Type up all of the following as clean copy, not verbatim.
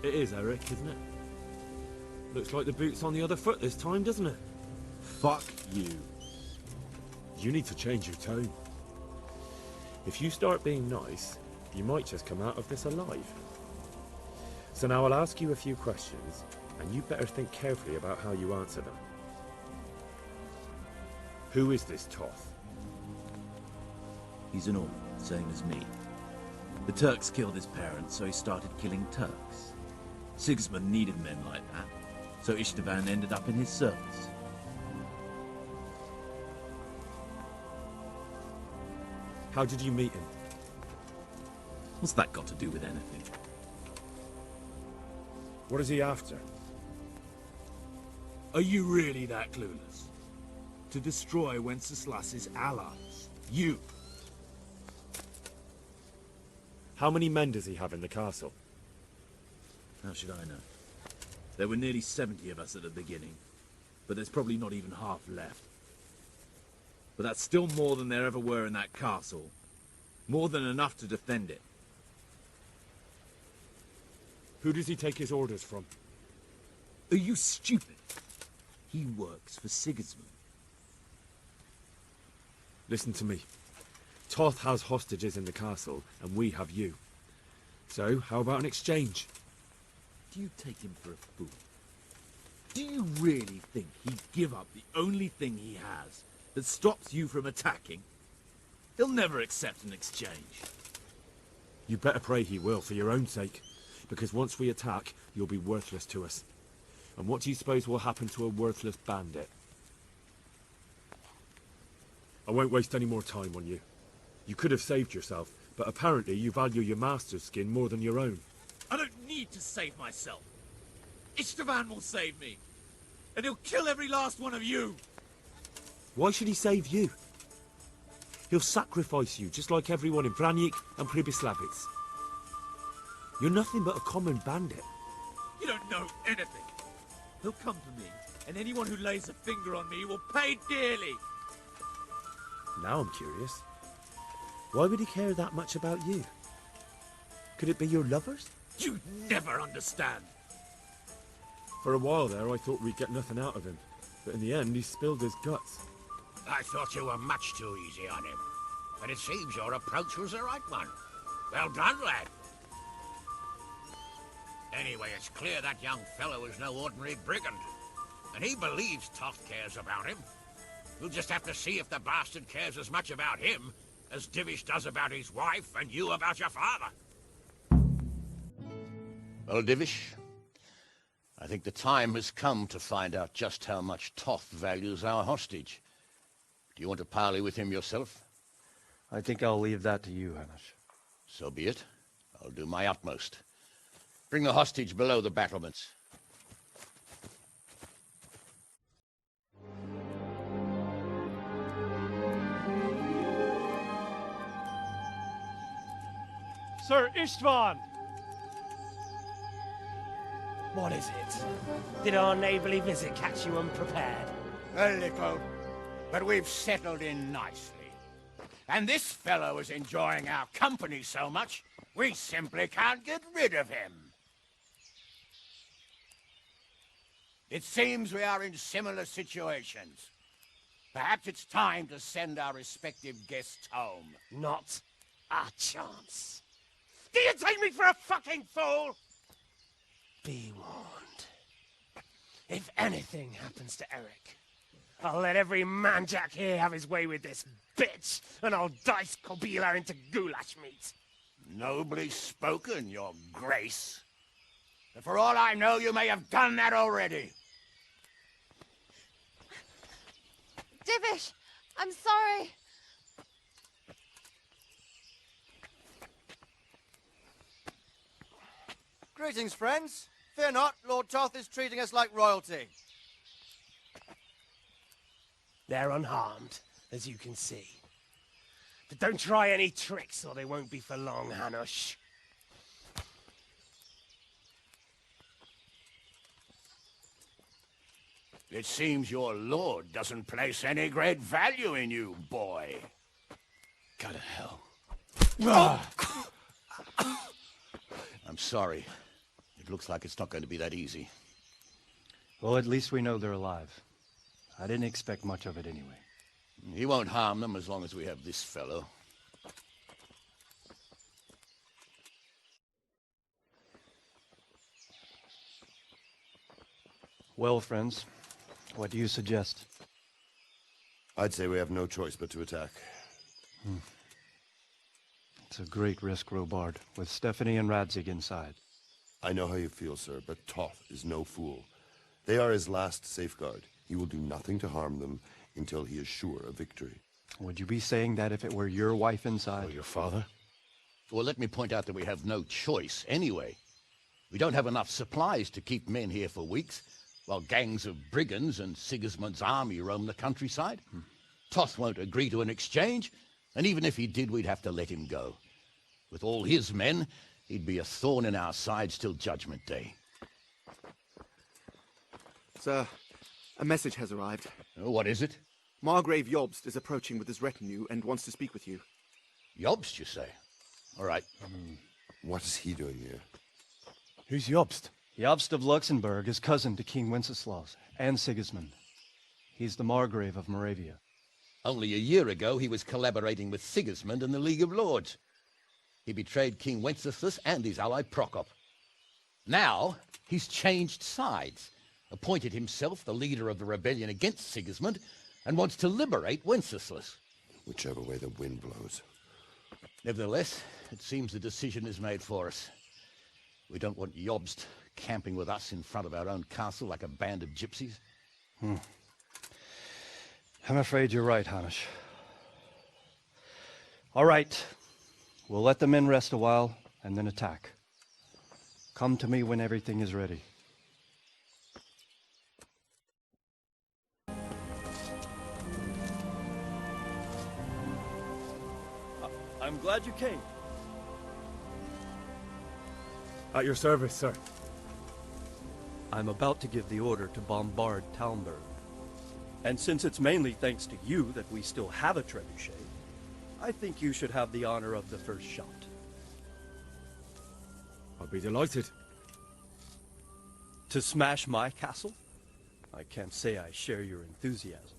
It is, Eric, isn't it? Looks like the boot's on the other foot this time, doesn't it? Fuck you. You need to change your tone. If you start being nice, you might just come out of this alive. So now I'll ask you a few questions, and you better think carefully about how you answer them. Who is this Toth? He's an orphan, same as me. The Turks killed his parents, so he started killing Turks. Sigismund needed men like that, so Istvan ended up in his service. How did you meet him? What's that got to do with anything? What is he after? Are you really that clueless? To destroy Wenceslas's allies. You. How many men does he have in the castle? How should I know? There were nearly 70 of us at the beginning, but there's probably not even half left. But that's still more than there ever were in that castle. More than enough to defend it. Who does he take his orders from? Are you stupid? He works for Sigismund. Listen to me. Toth has hostages in the castle, and we have you. So, how about an exchange? Do you take him for a fool? Do you really think he'd give up the only thing he has that stops you from attacking? He'll never accept an exchange. You better pray he will, for your own sake. Because once we attack, you'll be worthless to us. And what do you suppose will happen to a worthless bandit? I won't waste any more time on you. You could have saved yourself, but apparently you value your master's skin more than your own. I don't need to save myself. Istvan will save me. And he'll kill every last one of you. Why should he save you? He'll sacrifice you, just like everyone in Vranic and Pribyslavitz. You're nothing but a common bandit. You don't know anything. He'll come to me, and anyone who lays a finger on me will pay dearly. Now I'm curious. Why would he care that much about you? Could it be your lovers? You'd never understand. For a while there, I thought we'd get nothing out of him. But in the end, he spilled his guts. I thought you were much too easy on him. But it seems your approach was the right one. Well done, lad. Anyway, it's clear that young fellow is no ordinary brigand. And he believes Toth cares about him. We'll just have to see if the bastard cares as much about him as Divish does about his wife and you about your father. Well, Divish, I think the time has come to find out just how much Toth values our hostage. Do you want to parley with him yourself? I think I'll leave that to you, Hamish. So be it. I'll do my utmost. Bring the hostage below the battlements. Sir Istvan! What is it? Did our neighborly visit catch you unprepared? A little, but we've settled in nicely. And this fellow is enjoying our company so much, we simply can't get rid of him. It seems we are in similar situations. Perhaps it's time to send our respective guests home. Not a chance. Do you take me for a fucking fool? Be warned. If anything happens to Eric, I'll let every manjack here have his way with this bitch, and I'll dice Kobila into goulash meat. Nobly spoken, your grace. But for all I know, you may have done that already. Divish, I'm sorry. Greetings, friends. Fear not, Lord Toth is treating us like royalty. They're unharmed, as you can see. But don't try any tricks, or they won't be for long, Hanush. It seems your lord doesn't place any great value in you, boy. Go to hell. I'm sorry. It looks like it's not going to be that easy. Well, at least we know they're alive. I didn't expect much of it anyway. He won't harm them as long as we have this fellow. Well, friends, what do you suggest? I'd say we have no choice but to attack. It's a great risk, Robard, with Stephanie and Radzig inside. I know how you feel, sir, but Toth is no fool. They are his last safeguard. He will do nothing to harm them until he is sure of victory. Would you be saying that if it were your wife inside? Or your father? Well, let me point out that we have no choice anyway. We don't have enough supplies to keep men here for weeks, while gangs of brigands and Sigismund's army roam the countryside. Toth won't agree to an exchange, and even if he did, we'd have to let him go. With all his men, he'd be a thorn in our sides till Judgment Day. Sir, a message has arrived. Oh, what is it? Margrave Jobst is approaching with his retinue and wants to speak with you. Jobst, you say? All right. What is he doing here? Who's Jobst? Jobst of Luxembourg is cousin to King Wenceslaus and Sigismund. He's the Margrave of Moravia. Only a year ago, he was collaborating with Sigismund and the League of Lords. He betrayed King Wenceslas and his ally Prokop. Now, he's changed sides, appointed himself the leader of the rebellion against Sigismund, and wants to liberate Wenceslas. Whichever way the wind blows. Nevertheless, it seems the decision is made for us. We don't want Jobst camping with us in front of our own castle like a band of gypsies. I'm afraid you're right, Hamish. All right. We'll let the men rest a while, and then attack. Come to me when everything is ready. I'm glad you came. At your service, sir. I'm about to give the order to bombard Talmberg. And since it's mainly thanks to you that we still have a trebuchet, I think you should have the honor of the first shot. I'll be delighted. To smash my castle? I can't say I share your enthusiasm.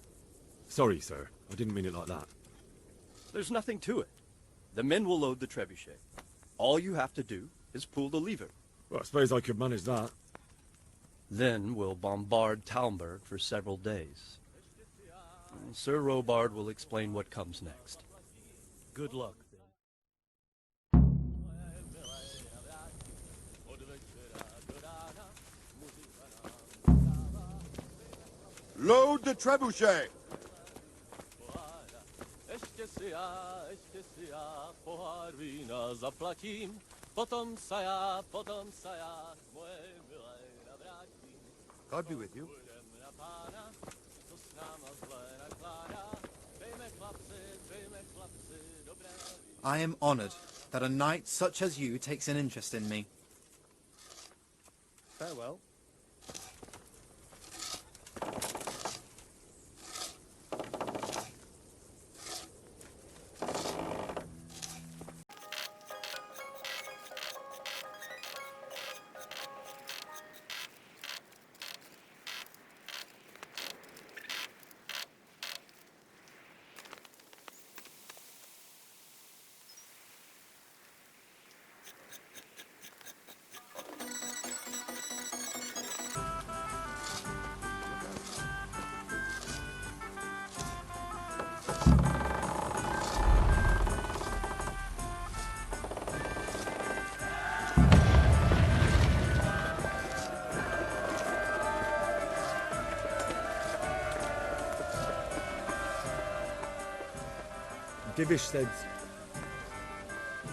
Sorry, sir. I didn't mean it like that. There's nothing to it. The men will load the trebuchet. All you have to do is pull the lever. Well, I suppose I could manage that. Then we'll bombard Talmberg for several days. Sir Robard will explain what comes next. Good luck, then. Load the trebuchet! God be with you. I am honored that a knight such as you takes an interest in me. Farewell. Divish said...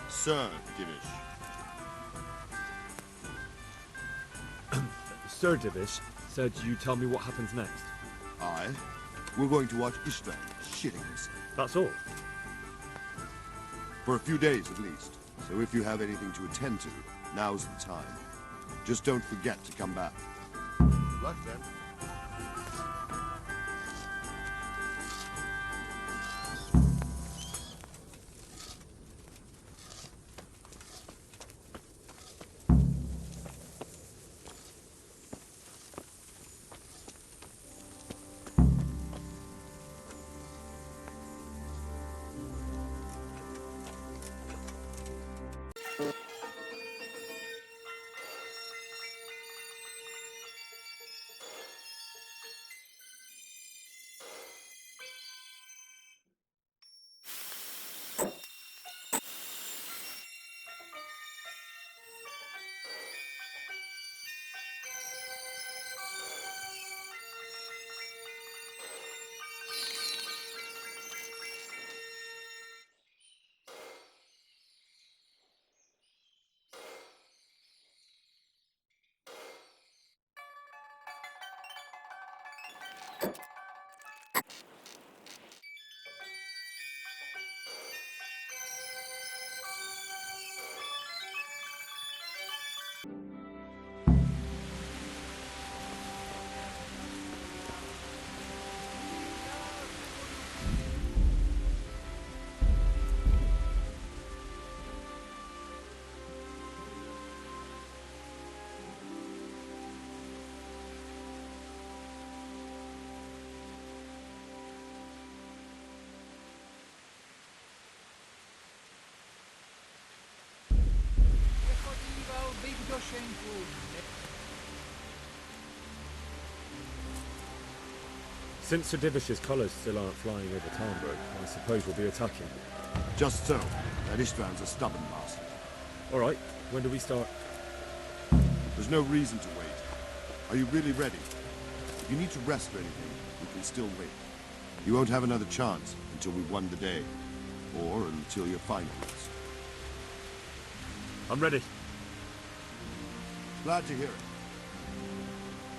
Sir Divish. Sir Divish said you tell me what happens next. Aye. We're going to watch Istvan shitting himself. That's all? For a few days at least. So if you have anything to attend to, now's the time. Just don't forget to come back. Good luck then. Since Sir Divish's colours still aren't flying over Talmberg, I suppose we'll be attacking. Just so. That Istvan's a stubborn bastard. Alright, when do we start? There's no reason to wait. Are you really ready? If you need to rest or anything, we can still wait. You won't have another chance until we've won the day. Or until your final rest. I'm ready. Glad to hear it.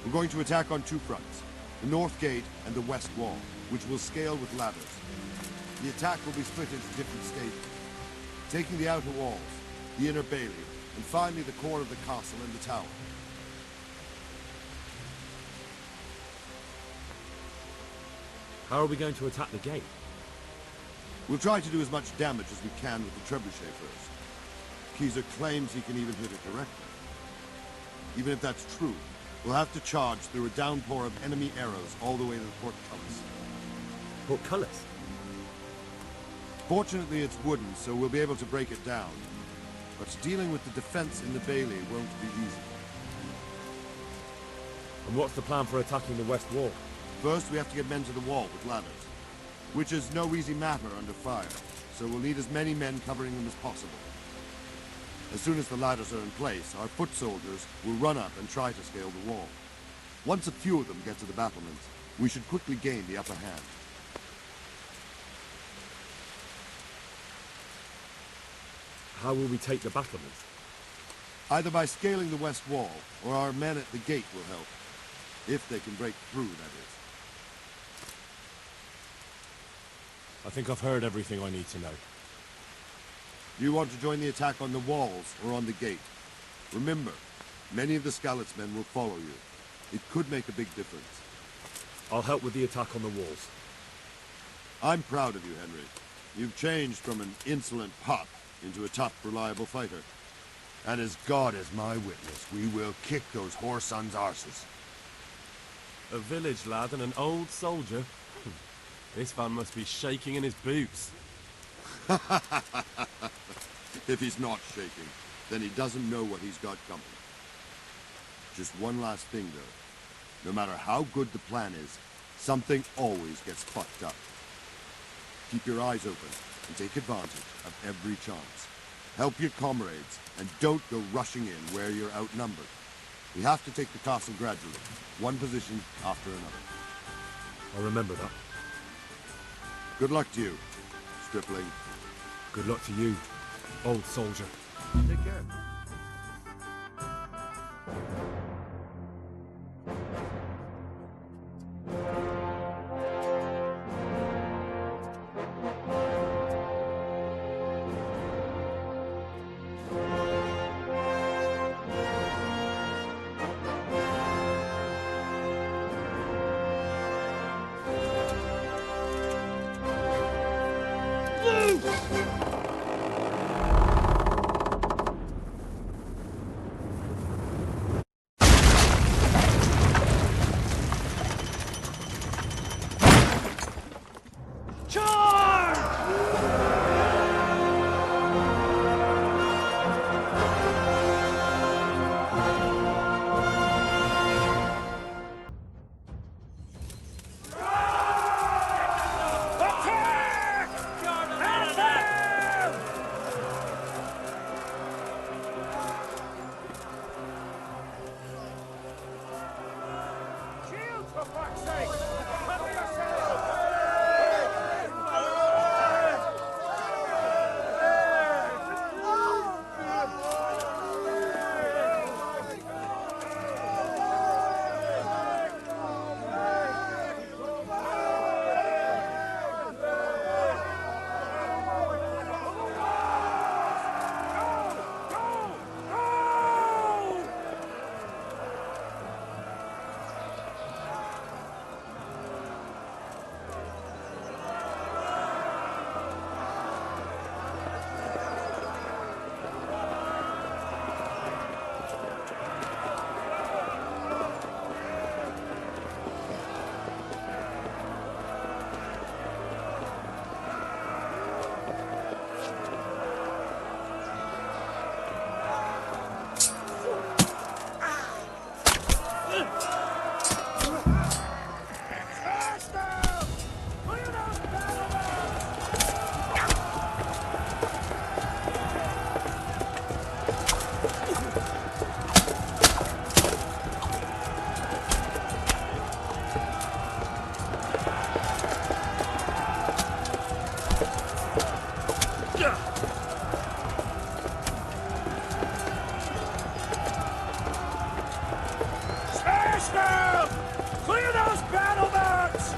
We're going to attack on two fronts. The North Gate and the West Wall, which will scale with ladders. The attack will be split into different stages. Taking the outer walls, the inner bailey, and finally the core of the castle and the tower. How are we going to attack the gate? We'll try to do as much damage as we can with the trebuchet first. Keezer claims he can even hit it directly. Even if that's true, we'll have to charge through a downpour of enemy arrows all the way to the portcullis. Portcullis? Fortunately, it's wooden, so we'll be able to break it down. But dealing with the defense in the bailey won't be easy. And what's the plan for attacking the West Wall? First, we have to get men to the wall with ladders, which is no easy matter under fire, so we'll need as many men covering them as possible. As soon as the ladders are in place, our foot soldiers will run up and try to scale the wall. Once a few of them get to the battlements, we should quickly gain the upper hand. How will we take the battlements? Either by scaling the west wall, or our men at the gate will help. If they can break through, that is. I think I've heard everything I need to know. Do you want to join the attack on the walls or on the gate? Remember, many of the Skalitz men will follow you. It could make a big difference. I'll help with the attack on the walls. I'm proud of you, Henry. You've changed from an insolent pup into a tough, reliable fighter. And as God is my witness, we will kick those whoresons' arses. A village lad and an old soldier? This man must be shaking in his boots. If he's not shaking, then he doesn't know what he's got coming. Just one last thing, though. No matter how good the plan is, something always gets fucked up. Keep your eyes open and take advantage of every chance. Help your comrades, and don't go rushing in where you're outnumbered. We have to take the castle gradually, one position after another. I'll remember that. Good luck to you, stripling. Good luck to you, old soldier. Take care. down! Clear those battlements!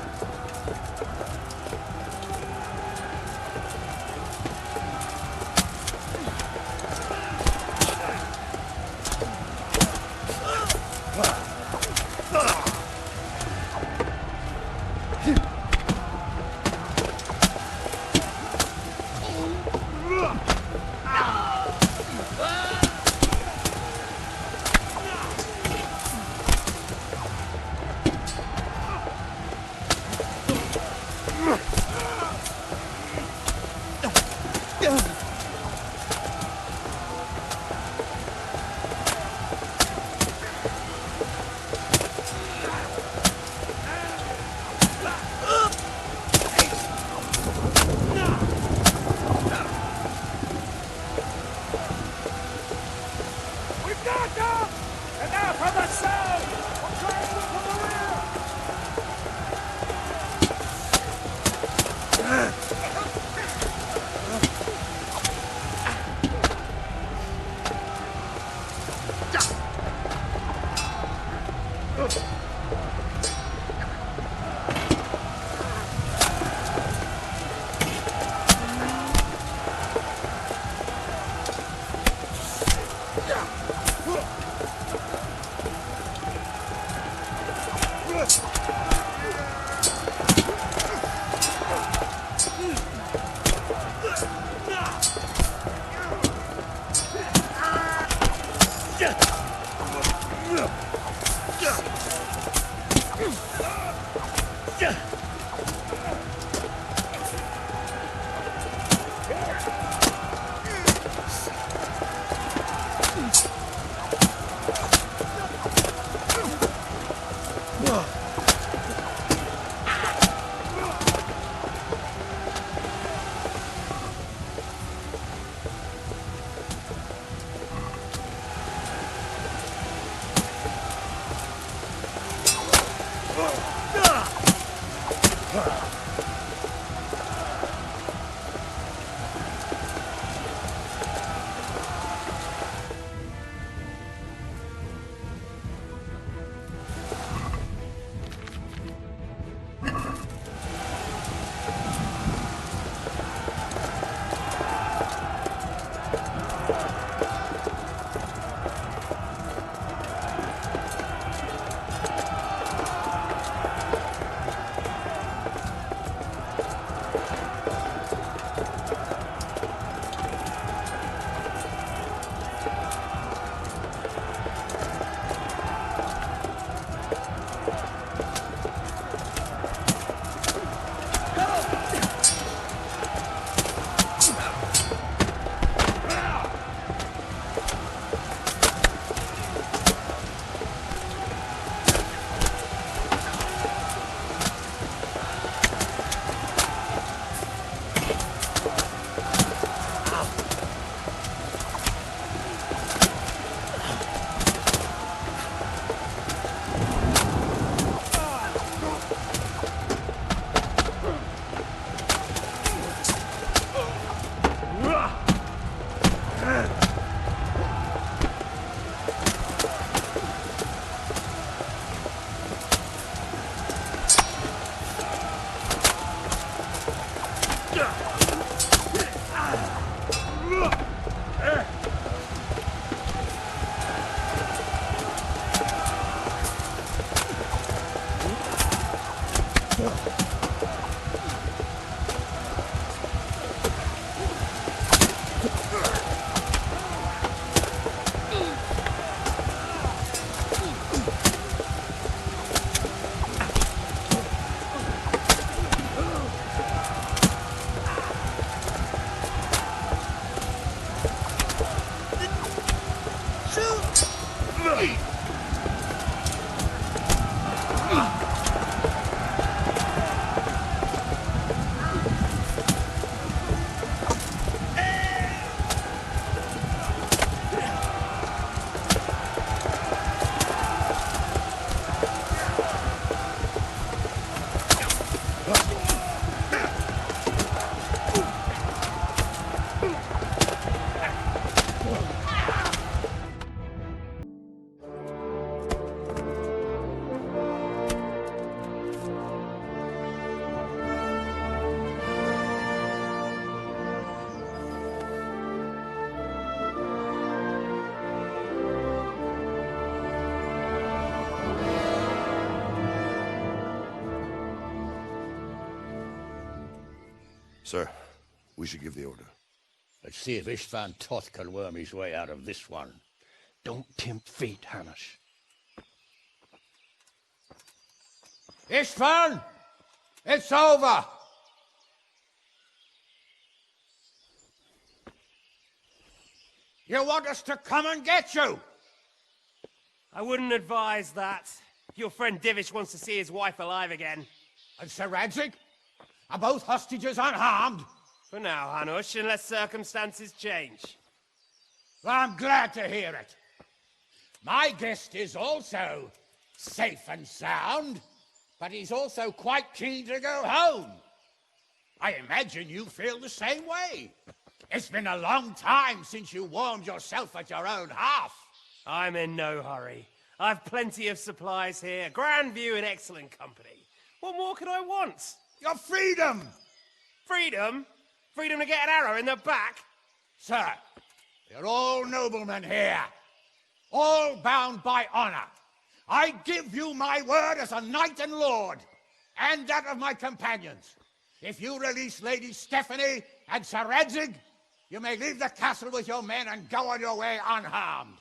Sir, we should give the order. Let's see if Istvan Toth can worm his way out of this one. Don't tempt fate, Hanash. Istvan! It's over! You want us to come and get you? I wouldn't advise that. Your friend Divish wants to see his wife alive again. And Sir Radzig? Are both hostages unharmed? For now, Hanush, unless circumstances change. Well, I'm glad to hear it. My guest is also safe and sound, but he's also quite keen to go home. I imagine you feel the same way. It's been a long time since you warmed yourself at your own hearth. I'm in no hurry. I've plenty of supplies here, grand view and excellent company. What more could I want? Your freedom! Freedom? Freedom to get an arrow in the back? Sir, we're all noblemen here, all bound by honor. I give you my word as a knight and lord, and that of my companions. If you release Lady Stephanie and Sir Radzig, you may leave the castle with your men and go on your way unharmed.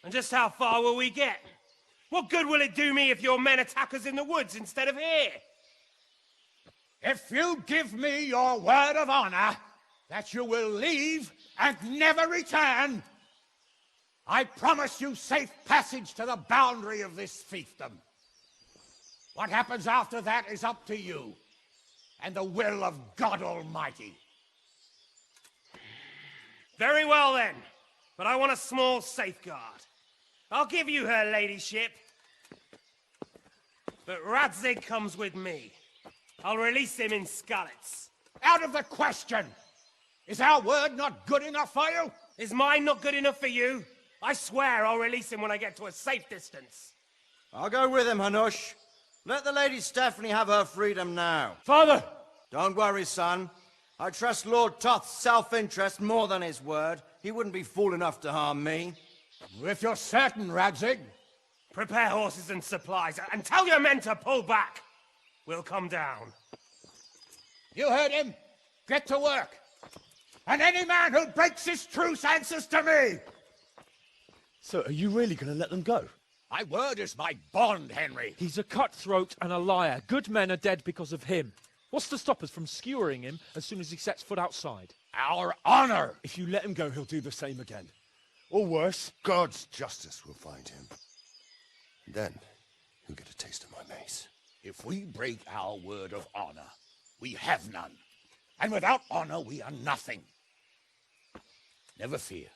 And just how far will we get? What good will it do me if your men attack us in the woods instead of here? If you give me your word of honor that you will leave and never return, I promise you safe passage to the boundary of this fiefdom. What happens after that is up to you and the will of God Almighty. Very well then, but I want a small safeguard. I'll give you her ladyship, but Radzig comes with me. I'll release him in Skalitz. Out of the question! Is our word not good enough for you? Is mine not good enough for you? I swear I'll release him when I get to a safe distance. I'll go with him, Hanush. Let the Lady Stephanie have her freedom now. Father! Don't worry, son. I trust Lord Toth's self-interest more than his word. He wouldn't be fool enough to harm me. If you're certain, Radzig. Prepare horses and supplies, and tell your men to pull back. We'll come down. You heard him. Get to work. And any man who breaks this truce answers to me. So, are you really going to let them go? My word is my bond, Henry. He's a cutthroat and a liar. Good men are dead because of him. What's to stop us from skewering him as soon as he sets foot outside? Our honor! If you let him go, he'll do the same again. Or worse. God's justice will find him. Then, you'll get a taste of my mace. If we break our word of honor, we have none. And without honor, we are nothing. Never fear.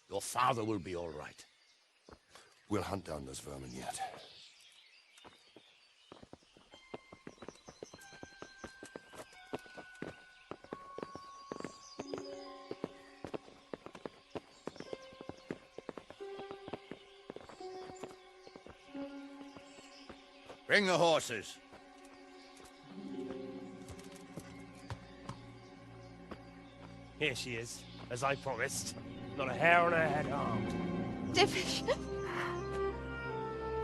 Your father will be all right. We'll hunt down those vermin yet. Bring the horses. Here she is, as I promised. Not a hair on her head harmed. Divish!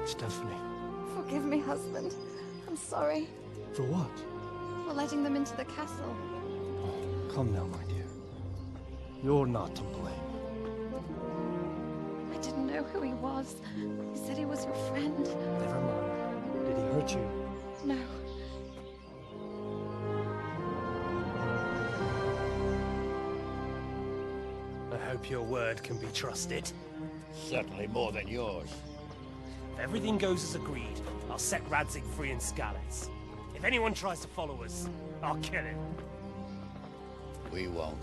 Stephanie. Forgive me, husband. I'm sorry. For what? For letting them into the castle. Oh, come now, my dear. You're not to blame. I didn't know who he was. He said he was your friend. Never mind. Did he hurt you? No. I hope your word can be trusted. Certainly more than yours. If everything goes as agreed, I'll set Radzig free in Skalitz. If anyone tries to follow us, I'll kill him. We won't.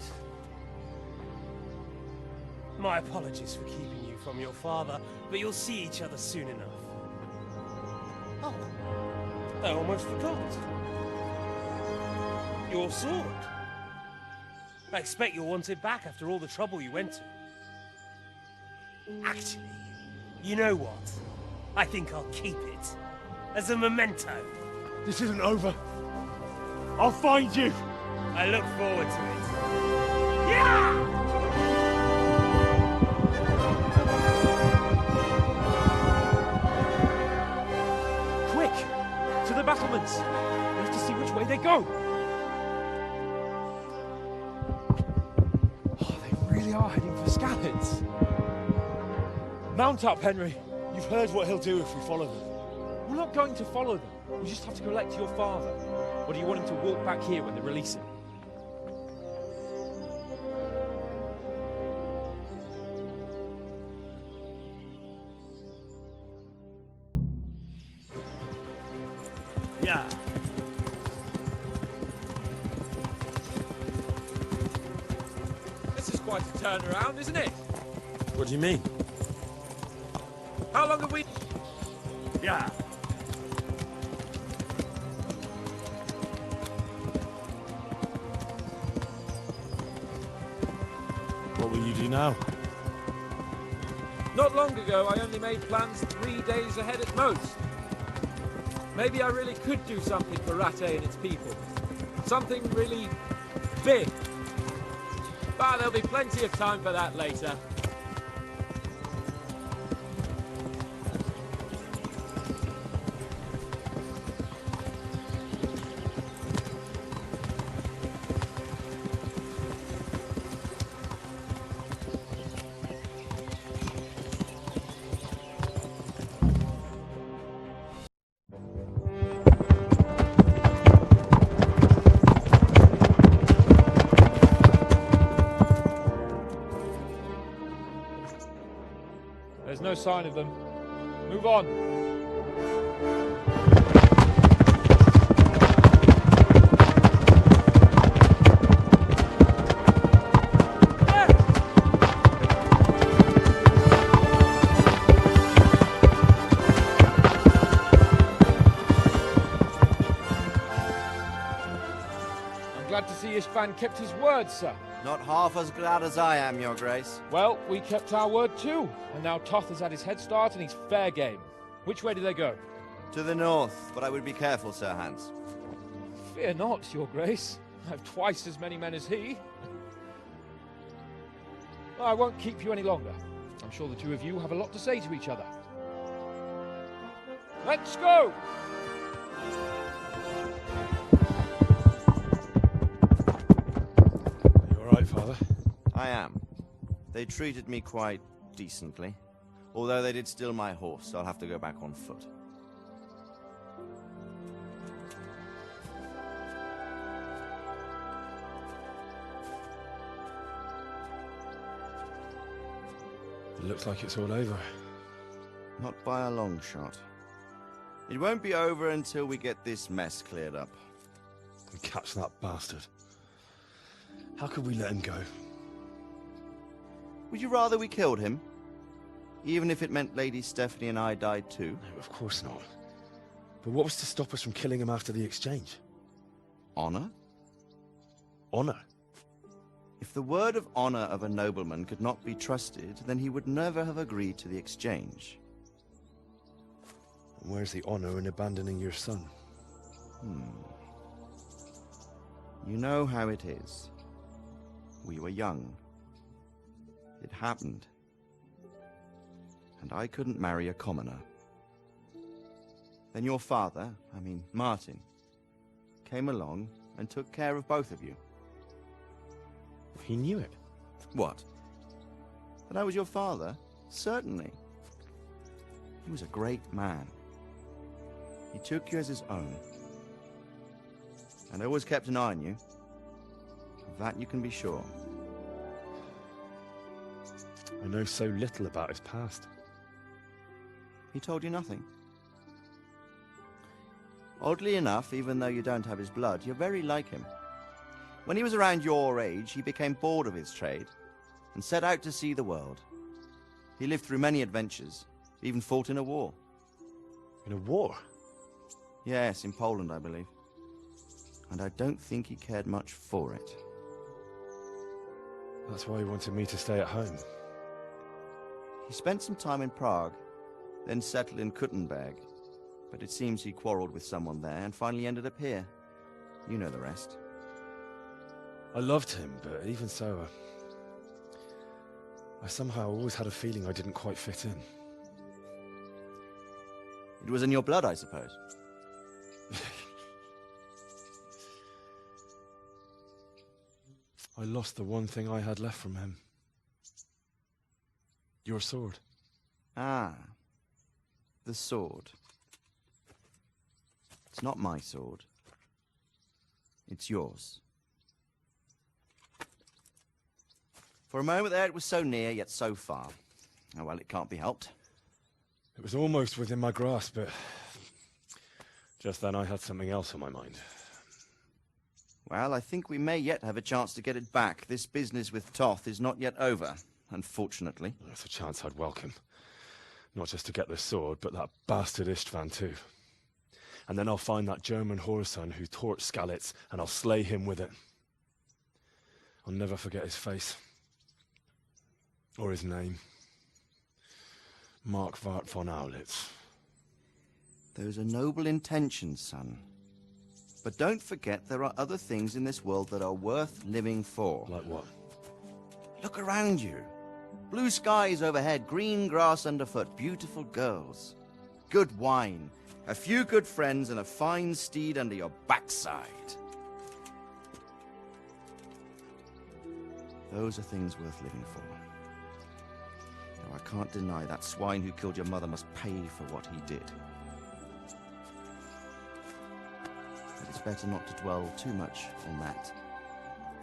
My apologies for keeping you from your father, but you'll see each other soon enough. Oh, I almost forgot. Your sword. I expect you'll want it back after all the trouble you went to. Actually, you know what? I think I'll keep it. As a memento. This isn't over. I'll find you. I look forward to it. Yeah! really are heading for Scallops. Mount up, Henry. You've heard what he'll do if we follow them. We're not going to follow them. We just have to collect your father. Or do you want him to walk back here when they release him? Yeah. This is quite a turnaround, isn't it? What do you mean? How long have we... Yeah. What will you do now? Not long ago, I only made plans 3 days ahead at most. Maybe I really could do something for Rattay and its people. Something really big. But there'll be plenty of time for that later. There's no sign of them. Move on. I'm glad to see Ishvan kept his word, sir. Not half as glad as I am, Your Grace. Well, we kept our word too. And now Toth has had his head start and he's fair game. Which way do they go? To the north, but I would be careful, Sir Hans. Fear not, Your Grace. I have twice as many men as he. I won't keep you any longer. I'm sure the two of you have a lot to say to each other. Let's go! Father? I am. They treated me quite decently. Although they did steal my horse, so I'll have to go back on foot. It looks like it's all over. Not by a long shot. It won't be over until we get this mess cleared up. And catch that bastard. How could we let him go? Would you rather we killed him? Even if it meant Lady Stephanie and I died too? No, of course not. But what was to stop us from killing him after the exchange? Honor? Honor? If the word of honor of a nobleman could not be trusted, then he would never have agreed to the exchange. And where's the honor in abandoning your son? You know how it is. We were young. It happened. And I couldn't marry a commoner. Then your father, Martin, came along and took care of both of you. He knew it. What? That I was your father? Certainly. He was a great man. He took you as his own. And always kept an eye on you. Of that you can be sure. I know so little about his past. He told you nothing? Oddly enough, even though you don't have his blood, you're very like him. When he was around your age, he became bored of his trade and set out to see the world. He lived through many adventures, even fought in a war. In a war? Yes, in Poland, I believe. And I don't think he cared much for it. That's why he wanted me to stay at home. He spent some time in Prague, then settled in Kuttenberg. But it seems he quarreled with someone there and finally ended up here. You know the rest. I loved him, but even so, I somehow always had a feeling I didn't quite fit in. It was in your blood, I suppose. I lost the one thing I had left from him. Your sword. Ah. The sword. It's not my sword. It's yours. For a moment there, it was so near, yet so far. Oh, well, it can't be helped. It was almost within my grasp, but just then I had something else on my mind. Well, I think we may yet have a chance to get it back. This business with Toth is not yet over, unfortunately. That's a chance I'd welcome. Not just to get the sword, but that bastard Istvan too. And then I'll find that German whoreson who torched Skalitz, and I'll slay him with it. I'll never forget his face. Or his name. Mark Vart von Aulitz. Those are noble intentions, son. But don't forget there are other things in this world that are worth living for. Like what? Look around you. Blue skies overhead, green grass underfoot, beautiful girls. Good wine, a few good friends, and a fine steed under your backside. Those are things worth living for. Now, I can't deny that swine who killed your mother must pay for what he did. But it's better not to dwell too much on that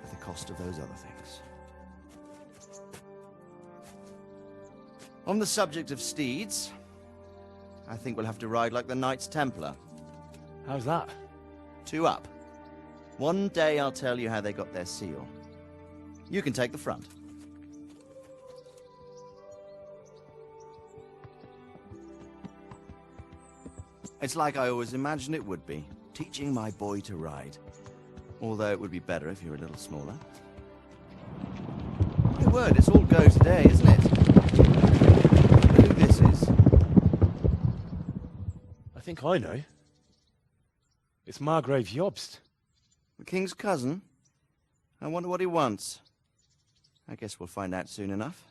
at the cost of those other things. On the subject of steeds, I think we'll have to ride like the Knights Templar. How's that? 2 up. One day I'll tell you how they got their seal. You can take the front. It's like I always imagined it would be, teaching my boy to ride. Although it would be better if you were a little smaller. My word, it's all go today, isn't it? I wonder who this is. I think I know. It's Margrave Jobst. The king's cousin? I wonder what he wants. I guess we'll find out soon enough.